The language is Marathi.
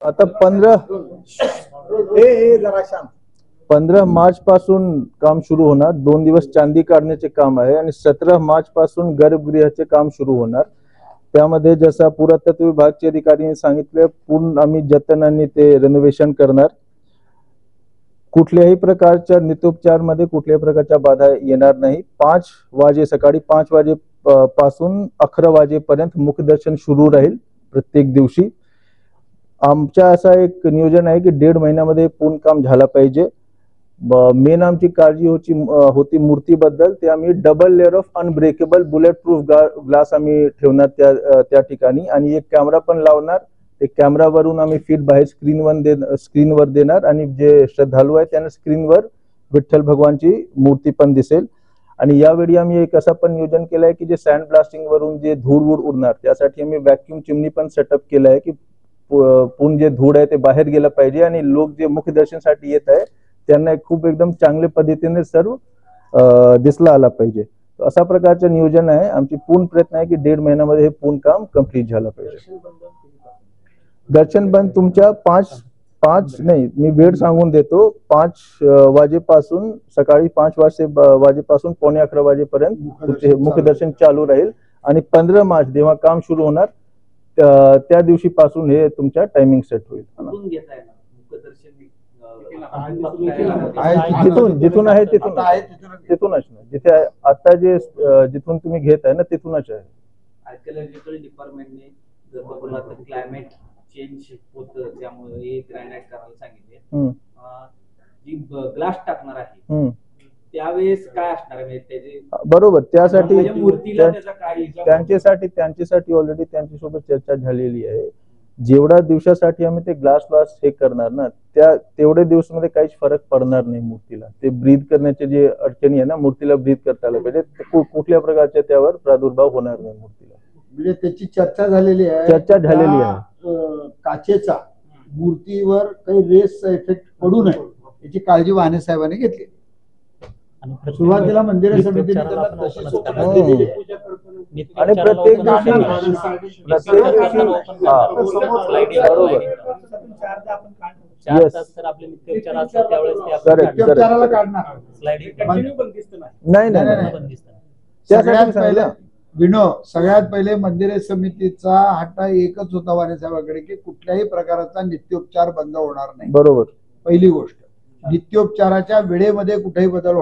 आता 15 मार्च पासून काम सुरू होणार। 2 दिवस चांदी काढण्याचे काम आहे आणि 17 मार्च पासून गर्भगृहाचे काम सुरू होणार। त्यामध्ये जसा पुरातत्व विभागाचे अधिकाऱ्यांनी सांगितले, पूर्ण आम्ही जतनाने ते रेनोव्हेशन करणार। कुठल्याही प्रकारच्या नित्योपचार मध्ये कुठल्याही प्रकारच्या बाधा येणार नाही। 5 वाजे सकाळी 5 वाजे पासून 11 वाजेपर्यंत मुखदर्शन सुरू राहील प्रत्येक दिवशी। आमच्या असा एक नियोजन आहे की 1.5 महिन्यामध्ये पूर्ण काम झालं पाहिजे। मेन आमची काळजी होती मूर्तीबद्दल। ते आम्ही double layer of unbreakable bullet proof glass आम्ही ठेवणार त्या ठिकाणी आणि एक कॅमेरा पण लावणार। ते कॅमेरावरून आम्ही फीड बाहेर स्क्रीनवर देणार आणि जे श्रद्धाळू आहेत त्यांना स्क्रीनवर विठ्ठल भगवानची मूर्ती पण दिसेल। आणि यावेळी आम्ही एक असं पण नियोजन केलं आहे की जे सँड ब्लास्टिंग वरून जे धूळ उडणार त्यासाठी आम्ही व्हॅक्यूम चिमनी पण सेटअप केलं आहे की पूर्ण जे धूळ आहे ते बाहेर गेलं पाहिजे आणि लोक जे मुखदर्शनासाठी येत आहे त्यांना खूप एकदम चांगल्या पद्धतीने सर्व दिसला आला पाहिजे। अशा प्रकारचं नियोजन आहे। आमची पूर्ण प्रयत्न आहे की 1.5 महिन्यामध्ये हे पूर्ण काम कंप्लीट झालं पाहिजे। दर्शन बंद तुमच्या 5 नाही, मी वेळ सांगून देतो। 5 वाजेपासून सकाळी 5 वाजेपासून 11:15 वाजेपर्यंत मुखदर्शन चालू राहील आणि 15 मार्च जेव्हा काम सुरू होणार त्या दिवशी पासून हे तुमच्या टायमिंग सेट होईल। जिथून आहे तिथूनच नाही, जिथे आता जिथून तुम्ही घेत आहे ना तिथूनच आहे। आर्किओलॉजिकल डिपार्टमेंटने जर बघून क्लायमेट चेंज होतं त्यामुळे ग्रॅनाइट करायला सांगितले। जी ग्लास टाकणार आहे त्यावेळेस काय असणार आहे त्याचे बरोबर, त्यासाठी त्यांच्यासाठी ऑलरेडी त्यांच्यासोबत चर्चा झालेली आहे। जेवढ्या दिवसासाठी आम्ही ते ग्लास हे करणार ना तेवढे दिवसामध्ये काहीच फरक पडणार नाही मूर्तीला। ते ब्रीथ करण्याचे जे अडचणी आहे ना, मूर्तीला ब्रीथ करता आलं पाहिजे, कुठल्या प्रकारच्या त्यावर प्रादुर्भाव होणार नाही मूर्तीला। म्हणजे त्याची चर्चा झालेली आहे। काचेचा मूर्तीवर काही रेसचा इफेक्ट पडू नये याची काळजी वाहने साहेबांनी घेतली। सुरुवातीला मंदिर समितीने त्याला तशी सूचना दिलेली आहे आणि प्रत्येक दिवशी सगळ्यात पहिले मंदिर समितीचा हट्टा एकच होता वाणे साहेबांकडे की कुठल्याही प्रकारचा नित्योपचार बंद होणार नाही। बरोबर, पहिली गोष्ट, नित्योपचाराच्या वेळेमध्ये कुठेही बदल